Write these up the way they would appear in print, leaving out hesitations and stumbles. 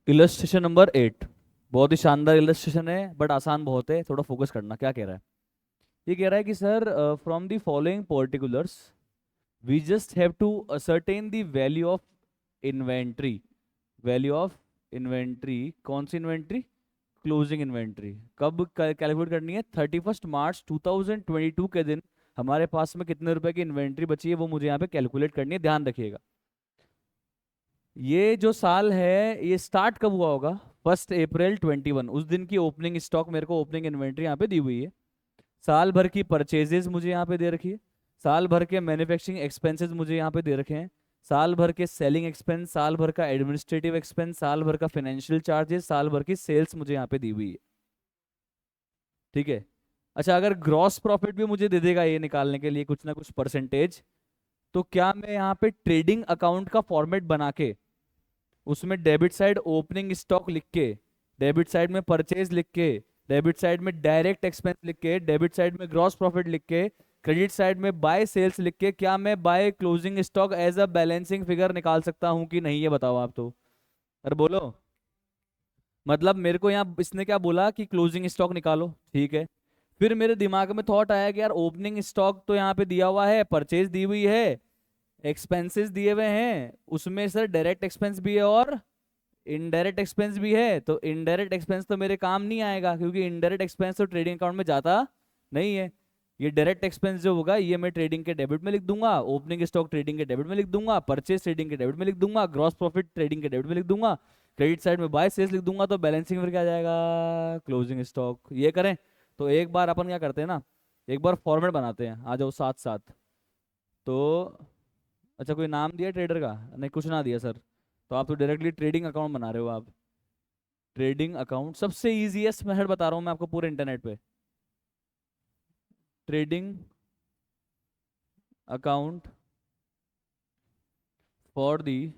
Illustration number 8 बहुत ही शानदार illustration है, बट आसान बहुत है, थोड़ा फोकस करना। क्या कह रहा है? ये कह रहा है कि sir, from the following particulars we just have to ascertain the value of inventory. Value of inventory, कौन सी इन्वेंट्री? Closing inventory. कब कैलकुलेट करनी है? 31 मार्च 2022 के दिन हमारे पास में कितने रुपए की इन्वेंट्री बची है वो मुझे यहाँ पे कैलकुलेट करनी है, ध्यान रखिएगा। ये जो साल है ये स्टार्ट कब हुआ होगा? 1 अप्रैल 2021, उस दिन की ओपनिंग स्टॉक, मेरे को ओपनिंग इन्वेंट्री यहाँ पे दी हुई है। साल भर की परचेजेस मुझे यहाँ पे दे रखी है। साल भर के मैन्युफैक्चरिंग एक्सपेंसेस मुझे यहाँ पे दे रखे हैं। साल भर के सेलिंग एक्सपेंस, साल भर का एडमिनिस्ट्रेटिव एक्सपेंस, साल भर का फाइनेंशियल चार्जेस, साल भर की सेल्स मुझे यहाँ पे दी हुई है। ठीक है। अच्छा, अगर ग्रॉस प्रॉफिट भी मुझे दे देगा ये निकालने के लिए कुछ ना कुछ परसेंटेज, तो क्या मैं यहाँ पे ट्रेडिंग अकाउंट का फॉर्मेट बना के उसमें डेबिट साइड ओपनिंग स्टॉक लिख के, डेबिट साइड में परचेज लिख के, डेबिट साइड में डायरेक्ट एक्सपेंस लिख के, डेबिट साइड में ग्रॉस प्रॉफिट लिख के, क्रेडिट साइड में बाय सेल्स लिख के, क्या मैं by closing stock as a balancing figure निकाल सकता हूं कि नहीं? ये बताओ आप तो। अरे बोलो। मतलब मेरे को यहाँ इसने क्या बोला कि क्लोजिंग स्टॉक निकालो, ठीक है। फिर मेरे दिमाग में थॉट आया कि यार ओपनिंग स्टॉक तो यहाँ पे दिया हुआ है, परचेज दी हुई है, एक्सपेंसेस दिए हुए हैं, उसमें सर डायरेक्ट एक्सपेंस भी है और इनडायरेक्ट एक्सपेंस भी है। तो इनडायरेक्ट एक्सपेंस तो मेरे काम नहीं आएगा, क्योंकि इनडायरेक्ट एक्सपेंस तो ट्रेडिंग अकाउंट में जाता नहीं है। ये डायरेक्ट एक्सपेंस जो होगा ये मैं ट्रेडिंग के डेबिट में लिख दूंगा, ओपनिंग स्टॉक ट्रेडिंग के डेबिट में लिख दूंगा, परचेज ट्रेडिंग के डेबिट में लिख दूंगा, ग्रॉस प्रॉफिट ट्रेडिंग के डेबिट में लिख दूंगा, क्रेडिट साइड में बाय सेल्स लिख दूंगा, तो बैलेंसिंग फिर क्या आ जाएगा? Closing stock. ये करें तो एक बार अपन क्या करते हैं ना, एक बार फॉर्मेट बनाते हैं, आ जाओ साथ साथ। तो अच्छा, कोई नाम दिया ट्रेडर का? नहीं, कुछ ना दिया सर। तो आप तो डायरेक्टली ट्रेडिंग अकाउंट बना रहे हो आप। ट्रेडिंग अकाउंट सबसे इजीएस्ट मेथड बता रहा हूँ मैं आपको पूरे इंटरनेट पे। Trading account for the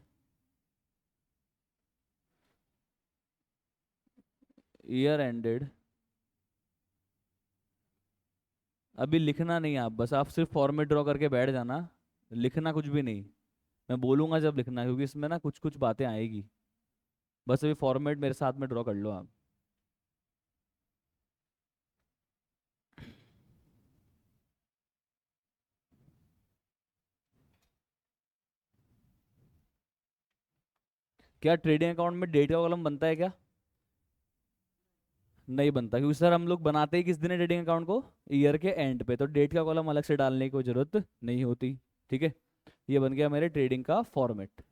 year ended. अभी लिखना नहीं, आप बस आप सिर्फ फॉर्मेट ड्रॉ करके बैठ जाना, लिखना कुछ भी नहीं। मैं बोलूंगा जब लिखना, क्योंकि इसमें ना कुछ कुछ बातें आएगी। बस अभी फॉर्मेट मेरे साथ में ड्रॉ कर लो आप। क्या ट्रेडिंग अकाउंट में डेट का कॉलम बनता है क्या? नहीं बनता, क्योंकि सर हम लोग बनाते ही किस दिन है ट्रेडिंग अकाउंट को? ईयर के एंड पे, तो डेट का कॉलम अलग से डालने की कोई जरूरत नहीं होती। ठीक है। ये बन गया मेरे ट्रेडिंग का फॉर्मेट।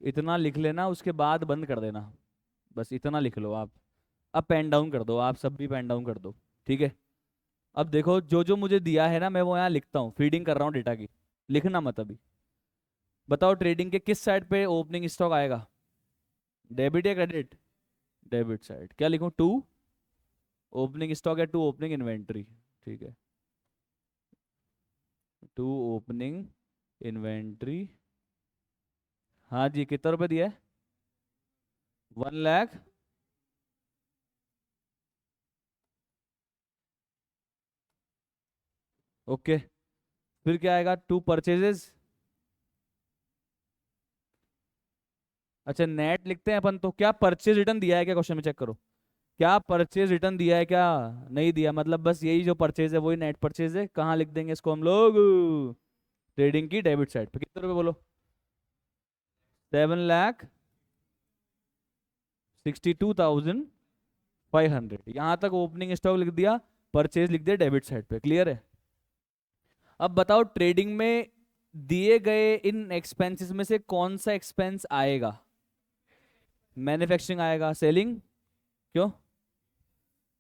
इतना लिख लेना, उसके बाद बंद कर देना। बस इतना लिख लो आप। अब पेन डाउन कर दो, आप सब भी पेन डाउन कर दो। ठीक है। अब देखो, जो जो मुझे दिया है ना मैं वो यहाँ लिखता हूँ, फीडिंग कर रहा हूँ डेटा की। लिखना मत अभी। बताओ ट्रेडिंग के किस साइड पे ओपनिंग स्टॉक आएगा? डेबिट या क्रेडिट? Debit side. क्या लिखूं? टू ओपनिंग स्टॉक या टू ओपनिंग इन्वेंट्री? ठीक है। To opening inventory. हाँ जी, कितना रुपए दिया है? 1 लाख। ओके। फिर क्या आएगा? To purchases. अच्छा, नेट लिखते हैं अपन तो। क्या परचेज रिटर्न दिया है क्या? क्वेश्चन में चेक करो। क्या परचेज रिटर्न दिया है क्या? नहीं दिया, मतलब बस यही जो परचेज है वही नेट परचेज है। कहाँ लिख देंगे इसको हम लोग? ट्रेडिंग की डेबिट साइड पे। कितने रुपए बोलो? 7,62,500। यहाँ तक ओपनिंग स्टॉक लिख दिया, परचेज लिख दिया डेबिट साइड पे। क्लियर है? अब बताओ ट्रेडिंग में दिए गए इन एक्सपेंसेस में से कौन सा एक्सपेंस आएगा? मैन्युफैक्चरिंग आएगा? सेलिंग? क्यों?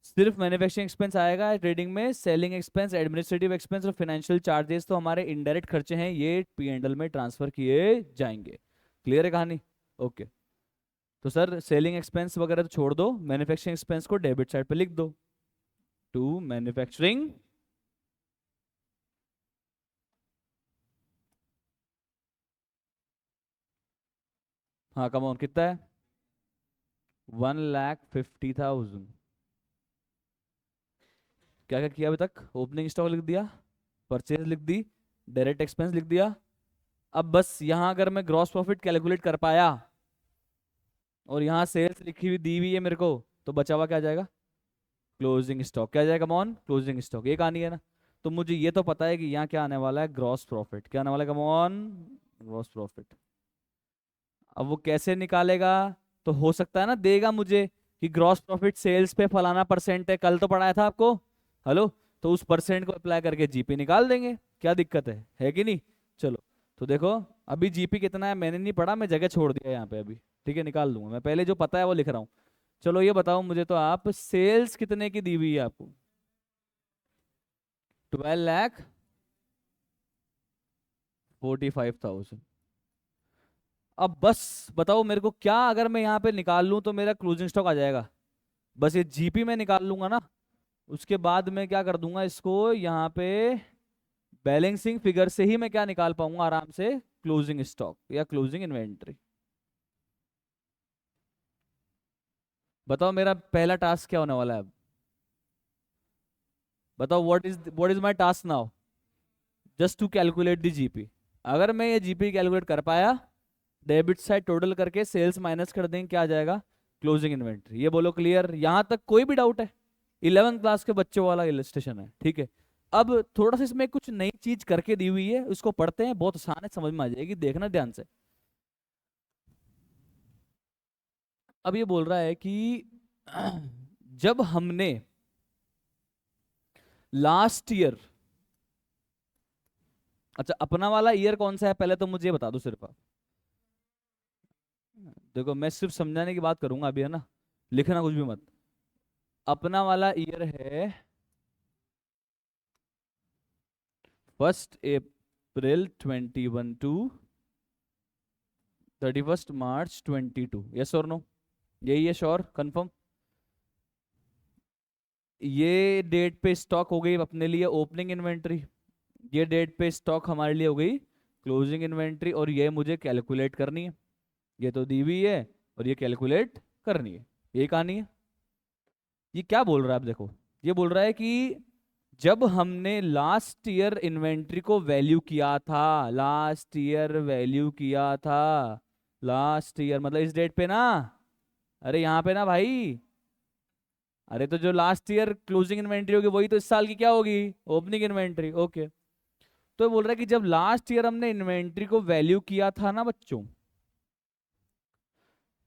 सिर्फ मैन्युफैक्चरिंग एक्सपेंस आएगा ट्रेडिंग में? सेलिंग एक्सपेंस, एडमिनिस्ट्रेटिव एक्सपेंस और फाइनेंशियल चार्जेस तो हमारे इनडायरेक्ट खर्चे हैं, ये पी एंड एल में ट्रांसफर किए जाएंगे। क्लियर है कहानी? ओके। तो सर सेलिंग एक्सपेंस वगैरह तो छोड़ दो, मैन्युफैक्चरिंग एक्सपेंस को डेबिट साइड पे लिख दो। To manufacturing. हाँ, कम ऑन कितना है? 1,50,000। क्या क्या किया अभी तक? ओपनिंग स्टॉक लिख दिया, परचेज लिख दी, डायरेक्ट एक्सपेंस लिख दिया। अब बस यहाँ अगर मैं ग्रॉस प्रॉफिट कैलकुलेट कर पाया और यहाँ सेल्स लिखी हुई दी हुई है मेरे को, तो बचा हुआ क्या आ जाएगा? Closing stock. क्या आ जाएगा कमॉन? Closing stock. ये कहानी है ना। तो मुझे ये तो पता है कि यहाँ क्या आने वाला है, ग्रॉस प्रॉफिट। क्या आने वाला है कमॉन? Gross profit. अब वो कैसे निकालेगा? तो हो सकता है ना देगा मुझे कि ग्रॉस प्रॉफिट सेल्स पे फलाना परसेंट है, कल तो पढ़ाया था आपको। हेलो। तो उस परसेंट को अप्लाई करके जीपी निकाल देंगे, क्या दिक्कत है कि नहीं? चलो। तो देखो, अभी जीपी कितना है मैंने नहीं पढ़ा, मैं जगह छोड़ दिया यहाँ पे अभी। ठीक है, निकाल दूंगा मैं, पहले जो पता है वो लिख रहा हूँ। चलो ये बताओ मुझे तो आप, सेल्स कितने की दी हुई है आपको? 12,45,000। अब बस बताओ मेरे को, क्या अगर मैं यहाँ पे निकाल लूँ तो मेरा क्लोजिंग स्टॉक आ जाएगा? बस ये जीपी में निकाल लूंगा ना, उसके बाद मैं क्या कर दूंगा इसको यहाँ पे, बैलेंसिंग फिगर से ही मैं क्या निकाल पाऊंगा आराम से? क्लोजिंग स्टॉक या क्लोजिंग इन्वेंट्री। बताओ मेरा पहला टास्क क्या होने वाला है अब? बताओ what is my task now? Just to calculate the GP. अगर मैं ये जीपी कैलकुलेट कर पाया, डेबिट साइड टोटल करके सेल्स माइनस कर देंगे, क्या आ जाएगा? Closing inventory. ये बोलो क्लियर? यहां तक कोई भी डाउट है? 11th क्लास के बच्चों वाला इलस्ट्रेशन है, ठीक है। अब थोड़ा सा इसमें कुछ नई चीज करके दी हुई है, उसको पढ़ते हैं, बहुत आसान है, समझ में आ जाएगी, देखना ध्यान से। अब ये बोल रहा है कि जब हमने लास्ट ईयर, अच्छा अपना वाला ईयर कौन सा है पहले तो मुझे ये बता दो सिर्फ आप। देखो मैं सिर्फ समझाने की बात करूंगा अभी, है ना, लिखना कुछ भी मत। अपना वाला ईयर है 1 अप्रैल 21 टू 31 मार्च 22। यस और नो? यही है? श्योर? कंफर्म? ये डेट पे स्टॉक हो गई अपने लिए ओपनिंग इन्वेंट्री, ये डेट पे स्टॉक हमारे लिए हो गई क्लोजिंग इन्वेंट्री, और ये मुझे कैलकुलेट करनी है। ये तो दी हुई है और ये कैलकुलेट करनी है। ये कहानी है। ये क्या बोल रहा है आप देखो, ये बोल रहा है कि जब हमने लास्ट ईयर इन्वेंट्री को वैल्यू किया था, लास्ट ईयर वैल्यू किया था, लास्ट ईयर मतलब इस डेट पे ना, अरे यहाँ पे ना भाई, अरे तो जो लास्ट ईयर क्लोजिंग इन्वेंट्री होगी वही तो इस साल की क्या होगी? Opening inventory. ओके। तो बोल रहा है कि जब लास्ट ईयर हमने इन्वेंट्री को वैल्यू किया था ना बच्चों,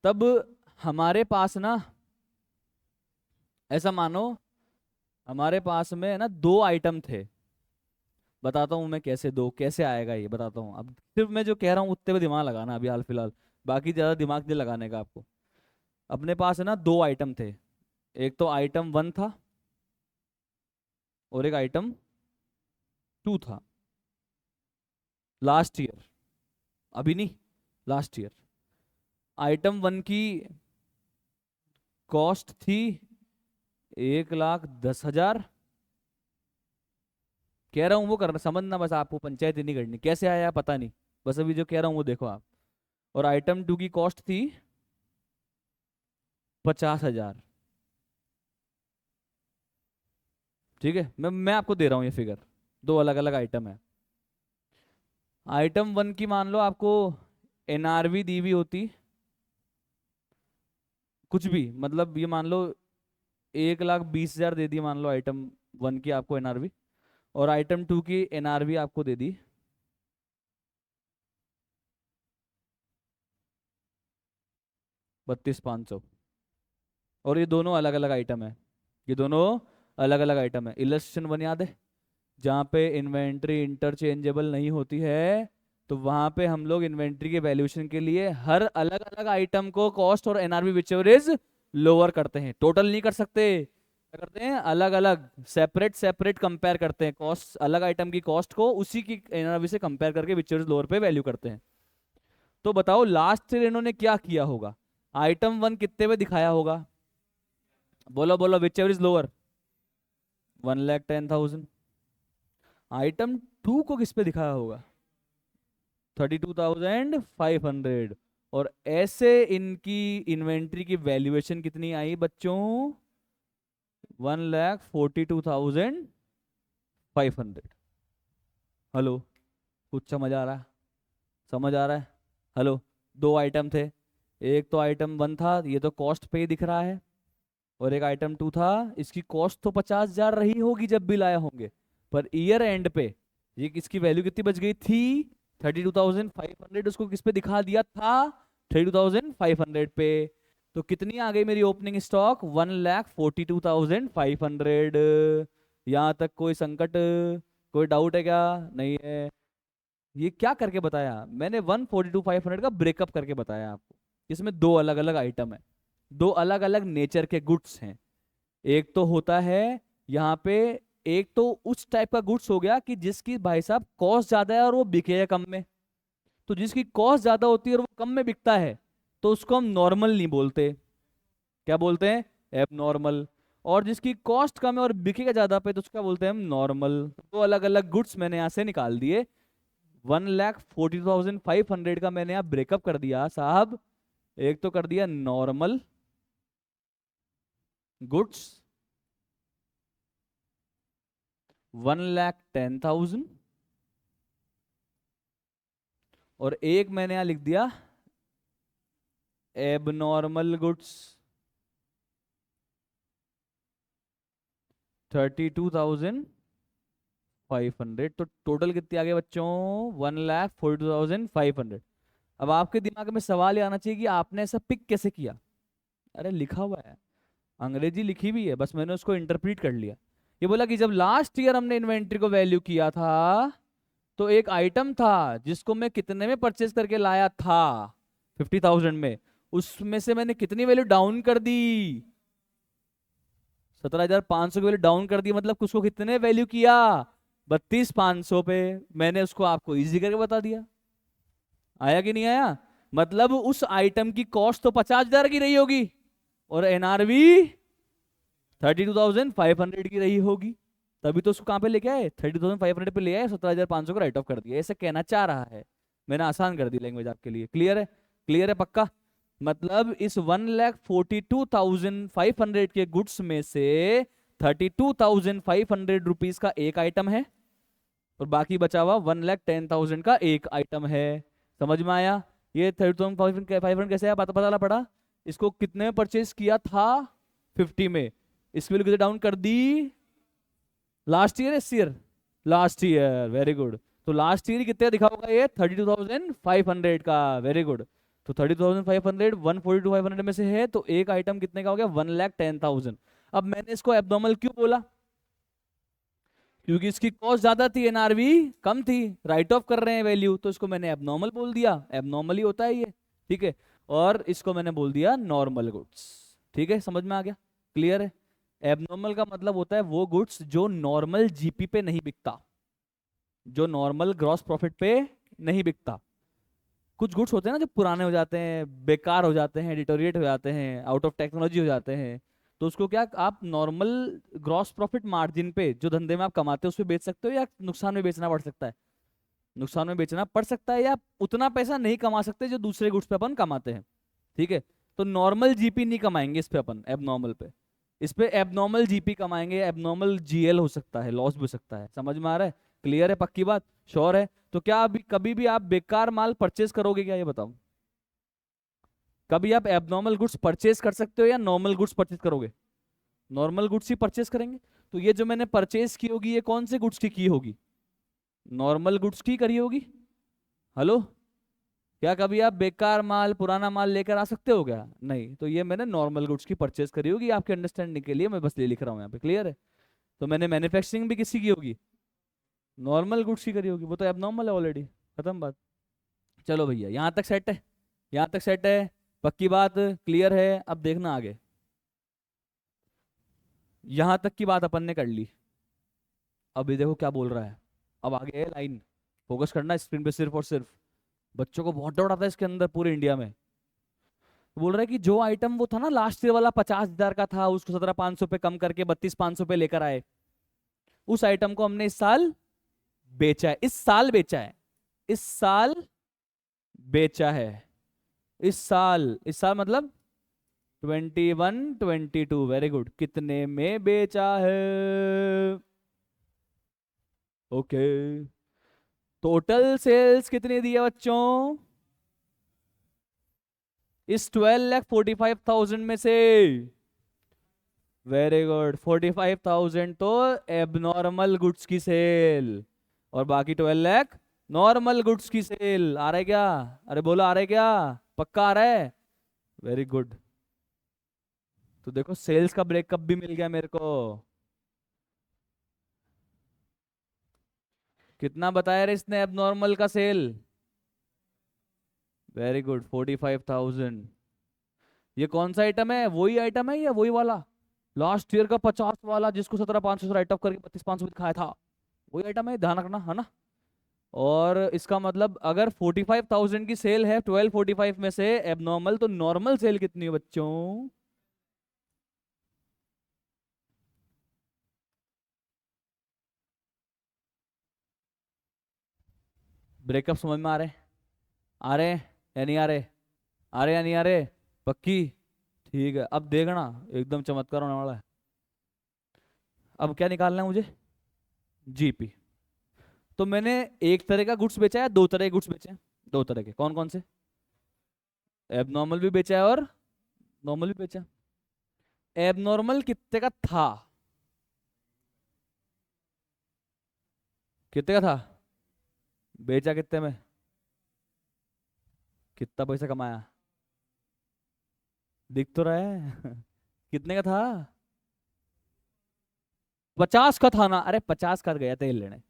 तब हमारे पास ना, ऐसा मानो हमारे पास में है ना दो आइटम थे। बताता हूँ मैं कैसे, दो कैसे आएगा ये बताता हूँ। अब सिर्फ मैं जो कह रहा हूँ उतने पे दिमाग लगाना अभी हाल फिलहाल, बाकी ज्यादा दिमाग नहीं लगाने का आपको। अपने पास है ना दो आइटम थे, एक तो आइटम 1 था और एक आइटम 2 था। लास्ट ईयर, अभी नहीं, लास्ट ईयर। आइटम 1 की कॉस्ट थी 1,10,000। कह रहा हूँ वो करना समझना, बस आपको पंचायत ही नहीं करनी, कैसे आया पता नहीं, बस अभी जो कह रहा हूँ वो देखो आप। और आइटम 2 की कॉस्ट थी 50,000। ठीक है, मैं आपको दे रहा हूँ ये फिगर, दो अलग अलग आइटम है। आइटम 1 की मान लो आपको एनआरवी दी हुई होती, कुछ भी मतलब ये मान लो 1,20,000 दे दी मान लो आइटम 1 की आपको एनआरवी, और आइटम 2 की एनआरवी आपको दे दी 32,500। और ये दोनों अलग अलग आइटम है, ये दोनों अलग अलग आइटम है। इलस्ट्रेशन 1 याद है, जहाँ पे इन्वेंट्री इंटरचेंजेबल नहीं होती है, तो वहां पे हम लोग इन्वेंट्री के वैल्यूएशन के लिए हर अलग अलग आइटम को कॉस्ट और एनआरवी विचएवर इज लोअर करते हैं, टोटल नहीं कर सकते। क्या करते हैं? अलग अलग सेपरेट सेपरेट कंपेयर करते हैं, कॉस्ट अलग आइटम की कॉस्ट को उसी की एनआरवी से कंपेयर करके विचएवर इज लोअर पे वैल्यू करते हैं। तो बताओ लास्ट ईयर इन्होंने क्या किया होगा? आइटम 1 कितने पे दिखाया होगा? बोलो बोलो, which ever is lower? 1,10,000। Item 2 को किस पे दिखाया होगा? 32,500। और ऐसे इनकी इन्वेंट्री की वैल्यूएशन कितनी आई बच्चों? 1,42,500। हेलो, कुछ समझ आ रहा है? समझ आ रहा है? हेलो। दो आइटम थे, एक तो आइटम वन था, ये तो कॉस्ट पे ही दिख रहा है, और एक आइटम टू था, इसकी कॉस्ट तो 50,000 रही होगी जब बिल आया होंगे, पर ईयर एंड पे ये इसकी वैल्यू कितनी बच गई थी? 32,500। उसको किस पे दिखा दिया था? 32,500 पे। तो कितनी आ गई मेरी ओपनिंग स्टॉक? 1,42,500। यहाँ तक कोई संकट, कोई डाउट है क्या? नहीं है। ये क्या करके बताया मैंने? 1,42,500 का ब्रेकअप करके बताया आपको। इसमें दो अलग अलग आइटम है, दो अलग अलग नेचर के गुड्स हैं। एक तो होता है यहाँ पे, एक तो उस टाइप का गुड्स हो गया कि जिसकी भाई साहब कॉस्ट ज्यादा है और वो बिकेगा कम में। तो जिसकी कॉस्ट ज्यादा होती है और वो कम में बिकता है, तो उसको हम नॉर्मल नहीं बोलते। क्या बोलते हैं? एबनॉर्मल। और जिसकी कॉस्ट कम है और बिकेगा ज्यादा पे, तो उसका बोलते हैं हम नॉर्मल। दो अलग अलग गुड्स मैंने यहाँ से निकाल दिए। 1,42,500 का मैंने यहाँ ब्रेकअप कर दिया साहब। एक तो कर दिया नॉर्मल गुड्स 1,10,000, और एक मैंने यहां लिख दिया एबनॉर्मल गुड्स 32,500। तो टोटल कितने आ गए बच्चों? 1,42,500। अब आपके दिमाग में सवाल ये आना चाहिए कि आपने ऐसा पिक कैसे किया? अरे लिखा हुआ है, अंग्रेजी लिखी हुई है, बस मैंने उसको इंटरप्रीट कर लिया। ये बोला कि जब लास्ट ईयर हमने इन्वेंट्री को वैल्यू किया था, तो एक आइटम था जिसको मैं कितने में परचेज करके लाया था? 50,000 में। उसमें से मैंने कितनी वैल्यू डाउन कर दी? 17,500 की वैल्यू डाउन कर दी। मतलब उसको कितने वैल्यू किया? 32,500 पे। मैंने उसको आपको इजी करके बता दिया। आया कि नहीं आया? मतलब उस आइटम की कॉस्ट तो 50,000 की रही होगी, और एनआरवी 32,500 की रही होगी। तभी तो उसको कहां पे लेके आए? 30,500 पे ले आए, 17,500 को राइट ऑफ कर दिया। ऐसे कहना चाह रहा है, मैंने आसान कर दी लैंग्वेज आपके लिए। क्लियर है? क्लियर है पक्का? मतलब इस 1,42,500 के गुड्स में से 32,500 रुपीज का एक आइटम है, और बाकी बचा हुआ 1,10,000 का एक आइटम है। समझ में आया? ये 32,500 कैसे आया? पता पता पड़ा। इसको कितने में परचेज किया था? 50 में। इसकी वैल्यू कितने डाउन कर दी? लास्ट ईयर, इस year? Last year, very good. तो लास्ट ईयर कितने दिखा होगा? ये 32,500 का। Very good. तो 32,500 1,42,500 में से है, तो एक आइटम कितने का हो गया? 1,10,000। अब मैंने इसको एबनॉर्मल क्यों बोला? क्योंकि इसकी कॉस्ट ज्यादा थी, एनआरवी कम थी, राइट ऑफ कर रहे हैं वैल्यू, तो इसको मैंने एबनॉर्मल बोल दिया। एबनॉर्मल ही होता है ये, ठीक है। और इसको मैंने बोल दिया नॉर्मल गुड्स। ठीक है, समझ में आ गया? क्लियर है? एबनॉर्मल का मतलब होता है वो गुड्स जो नॉर्मल जीपी पे नहीं बिकता, जो नॉर्मल ग्रॉस प्रॉफिट पे नहीं बिकता। कुछ गुड्स होते हैं ना जो पुराने हो जाते हैं, बेकार हो जाते हैं, डिटोरिएट हो जाते हैं, आउट ऑफ टेक्नोलॉजी हो जाते हैं, तो उसको क्या आप नॉर्मल ग्रॉस प्रॉफिट मार्जिन पे, जो धंधे में आप कमाते हो उस पे बेच सकते हो, या नुकसान में बेचना पड़ सकता है? नुकसान में बेचना पड़ सकता है, या उतना पैसा नहीं कमा सकते जो दूसरे गुड्स पे अपन कमाते हैं। ठीक है। तो नॉर्मल जीपी नहीं कमाएंगे इस पे अपन, एबनॉर्मल पे। इस पे एबनॉर्मल जीपी कमाएंगे, एबनॉर्मल जीएल हो सकता है, लॉस भी हो सकता है। समझ में आ रहा है? क्लियर है? पक्की बात? श्योर है? तो क्या अभी कभी भी आप बेकार माल परचेज करोगे क्या? ये बताओ। कभी आप एबनॉर्मल गुड्स परचेज कर सकते हो या नॉर्मल गुड्स परचेज करोगे? नॉर्मल गुड्स ही परचेज करेंगे। तो ये जो मैंने परचेज की होगी, ये कौन से गुड्स की होगी? नॉर्मल गुड्स की करी होगी। हेलो। क्या कभी आप बेकार माल, पुराना माल लेकर आ सकते हो क्या? नहीं। तो ये मैंने नॉर्मल गुड्स की परचेज करी होगी, आपके अंडरस्टैंडिंग के लिए मैं बस ये लिख रहा हूँ यहाँ पे। क्लियर है? तो मैंने मैन्युफैक्चरिंग भी किसी की होगी? नॉर्मल गुड्स की करी होगी, वो तो एबनॉर्मल है ऑलरेडी। खत्म बात। चलो भैया, यहाँ तक सेट है? यहाँ तक सेट है? पक्की बात? क्लियर है? अब देखना आगे। यहाँ तक की बात अपन ने कर ली। अभी देखो क्या बोल रहा है। अब आगे है लाइन, फोकस करना स्क्रीन पे सिर्फ और सिर्फ। बच्चों को बहुत डाउट आता है इसके अंदर पूरे इंडिया में। बोल रहा है कि जो आइटम वो था ना लास्ट ईयर वाला 50,000 का था, उसको 17,500 पे कम करके 32,500 पे लेकर आए, उस आइटम को हमने इस साल बेचा है। इस साल बेचा है, इस साल बेचा है। इस साल, इस साल मतलब 21, 22, वेरी गुड। कितने में बेचा है? ओके, टोटल सेल्स कितनी दी है बच्चों इस 12,45,000 में से? वेरी गुड, 45,000 तो एबनॉर्मल गुड्स की सेल, और बाकी 12 लाख नॉर्मल गुड्स की सेल। आ रहा है क्या? अरे बोलो, आ रहा है क्या? पक्का आ रहा है? Very good. तो देखो सेल्स का ब्रेकअप भी मिल गया मेरे को। कितना बताया रे इसने एबनॉर्मल का सेल? Very good, 45,000। ये कौन सा आइटम है? वही आइटम है या वही वाला लास्ट ईयर का 50 वाला जिसको 17,500 से राइट ऑफ करके 32,500 दिखाया था? वही आइटम है, ध्यान रखना है ना। और इसका मतलब अगर 45,000 की सेल है 1245 में से एबनॉर्मल, तो नॉर्मल सेल कितनी है बच्चों? ब्रेकअप समझ में आ रहे? आ रहे या नहीं आ रहे? आ रहे या नहीं आ रहे? पक्की? ठीक है, अब देखना एकदम चमत्कार होने वाला है। अब क्या निकालना है मुझे? जीपी। तो मैंने एक तरह का गुड्स बेचा है, दो तरह के गुड्स बेचे हैं? दो तरह के, कौन कौन से? एबनॉर्मल भी बेचा है और नॉर्मल भी बेचा। एबनॉर्मल कितने का था? कितने का था? बेचा कितने में? कितना पैसा कमाया? दिख तो रहा है कितने का था? 50 का था ना? अरे 50 का गया था ये लेने।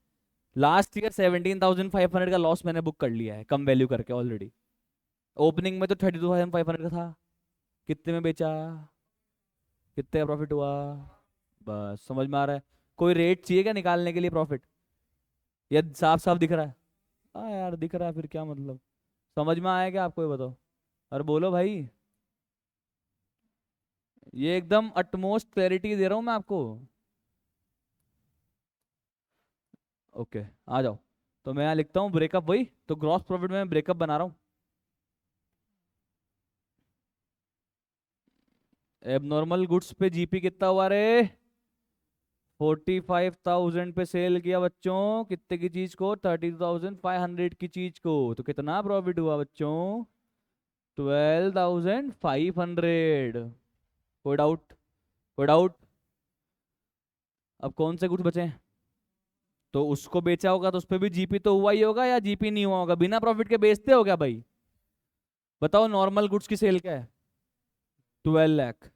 लास्ट ईयर 17,500 का लॉस मैंने बुक कर लिया है कम वैल्यू करके ऑलरेडी। ओपनिंग में तो 32,500 का था। कितने में बेचा? कितने का प्रॉफिट हुआ? बस समझ में आ रहा है? कोई रेट चाहिए क्या निकालने के लिए प्रॉफिट? ये साफ साफ दिख रहा है? हाँ यार दिख रहा है, फिर क्या मतलब। समझ में आया क्या आपको? ये बताओ। अरे बोलो भाई। ये एकदम अटमोस्ट क्लैरिटी दे रहा हूँ मैं आपको। ओके, आ जाओ। तो मैं यहाँ लिखता हूँ ब्रेकअप, वही तो ग्रॉस प्रॉफिट में ब्रेकअप बना रहा हूँ। एबनॉर्मल गुड्स पे जीपी कितना हुआ रे? 45,000 पे सेल किया बच्चों, कितने की चीज को? 32,500 की चीज को। तो कितना प्रॉफिट हुआ बच्चों? 12,500। कोई डाउट? कोई डाउट? अब कौन से गुड्स बचे हैं? तो उसको बेचा होगा तो उस पे भी जीपी तो हुआ ही होगा, या जीपी नहीं हुआ होगा? बिना प्रॉफिट के बेचते हो क्या भाई? बताओ नॉर्मल गुड्स की सेल क्या है? 12 लाख।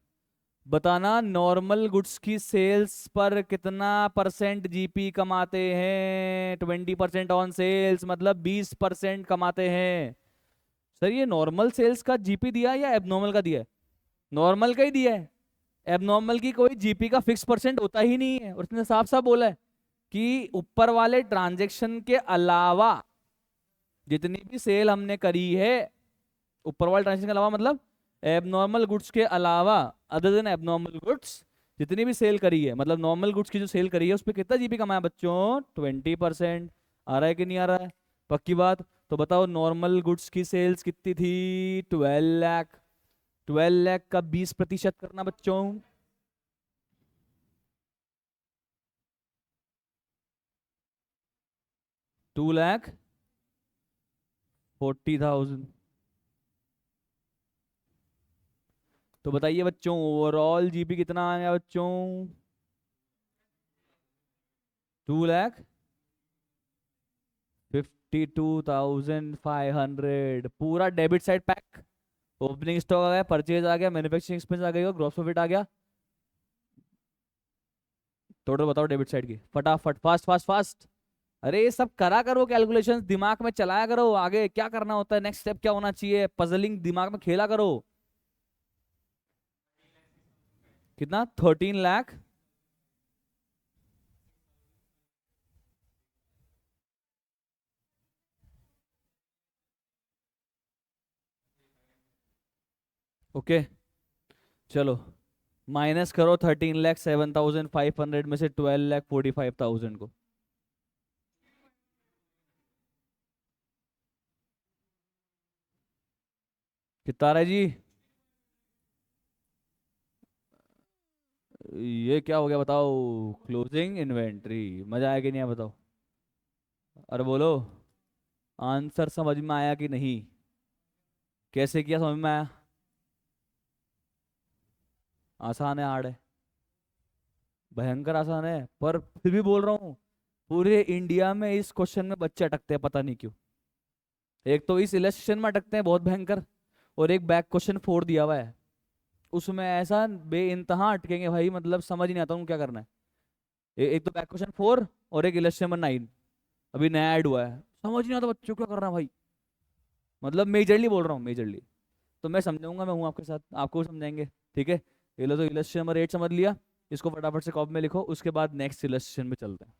बताना नॉर्मल गुड्स की सेल्स पर कितना परसेंट जीपी कमाते हैं? 20% ऑन सेल्स, मतलब 20% कमाते हैं। सर ये नॉर्मल सेल्स का जीपी दिया है या एबनॉर्मल का दिया है? नॉर्मल का ही दिया है। एबनॉर्मल की कोई जीपी का फिक्स परसेंट होता ही नहीं है, और उसने साफ साफ बोला है कि ऊपर वाले ट्रांजेक्शन के अलावा जितनी भी सेल हमने करी है, ऊपर वाले ट्रांजेक्शन के अलावा मतलब एबनॉर्मल गुड्स के अलावा, अदर देन एबनॉर्मल गुड्स, जितनी भी सेल करी है, मतलब नॉर्मल गुड्स की जो सेल करी है उस पर कितना जीपी कमाया बच्चों? 20%। आ रहा है कि नहीं आ रहा है? पक्की बात? तो बताओ नॉर्मल गुड्स की सेल्स कितनी थी? 12 लाख। 12 लाख का 20% करना बच्चों। 2,40,000। तो बताइए बच्चों ओवरऑल जीपी कितना आया बच्चों? 2,52,500। पूरा debit side pack. Opening stock आ गया, परचेज आ गया, मैन्युफैक्चरिंग एक्सपेंस आ गया, ग्रॉस प्रॉफिट आ गया। टोटल बताओ डेबिट साइड की फटाफट, फास्ट फास्ट फास्ट। अरे ये सब करा करो, कैलकुलेशंस दिमाग में चलाया करो, आगे क्या करना होता है, नेक्स्ट स्टेप क्या होना चाहिए, पजलिंग दिमाग में खेला करो। कितना? 13 लाख। ओके चलो, माइनस करो 13,07,500 में से 12,45,000 को। कितना आ रहा है जी? ये क्या हो गया बताओ? Closing inventory. मजा आया कि नहीं आया बताओ? अरे बोलो। आंसर समझ में आया कि नहीं? कैसे किया, समझ में आया? आसान है, हार्ड है? भयंकर आसान है, पर फिर भी बोल रहा हूँ, पूरे इंडिया में इस क्वेश्चन में बच्चे अटकते हैं, पता नहीं क्यों। एक तो इस इलस्ट्रेशन में अटकते हैं बहुत भयंकर, और एक बैक क्वेश्चन 4 दिया हुआ है, उसमें ऐसा बेइंतहा अटकेंगे भाई, मतलब समझ ही नहीं आता उनको क्या करना है। एक तो बैक क्वेश्चन 4, और एक इलस्ट्रेशन नंबर 9 अभी नया ऐड हुआ है, समझ नहीं आता बच्चों को क्या करना है भाई। मतलब मेजरली बोल रहा हूँ, मेजरली। तो मैं समझाऊंगा, मैं हूँ आपके साथ, आपको भी समझाएंगे। ठीक है। ये लो, तो इलस्ट्रेशन नंबर 8 समझ लिया, इसको फटाफट से कॉपी में लिखो, उसके बाद नेक्स्ट इलस्ट्रेशन में चलते हैं।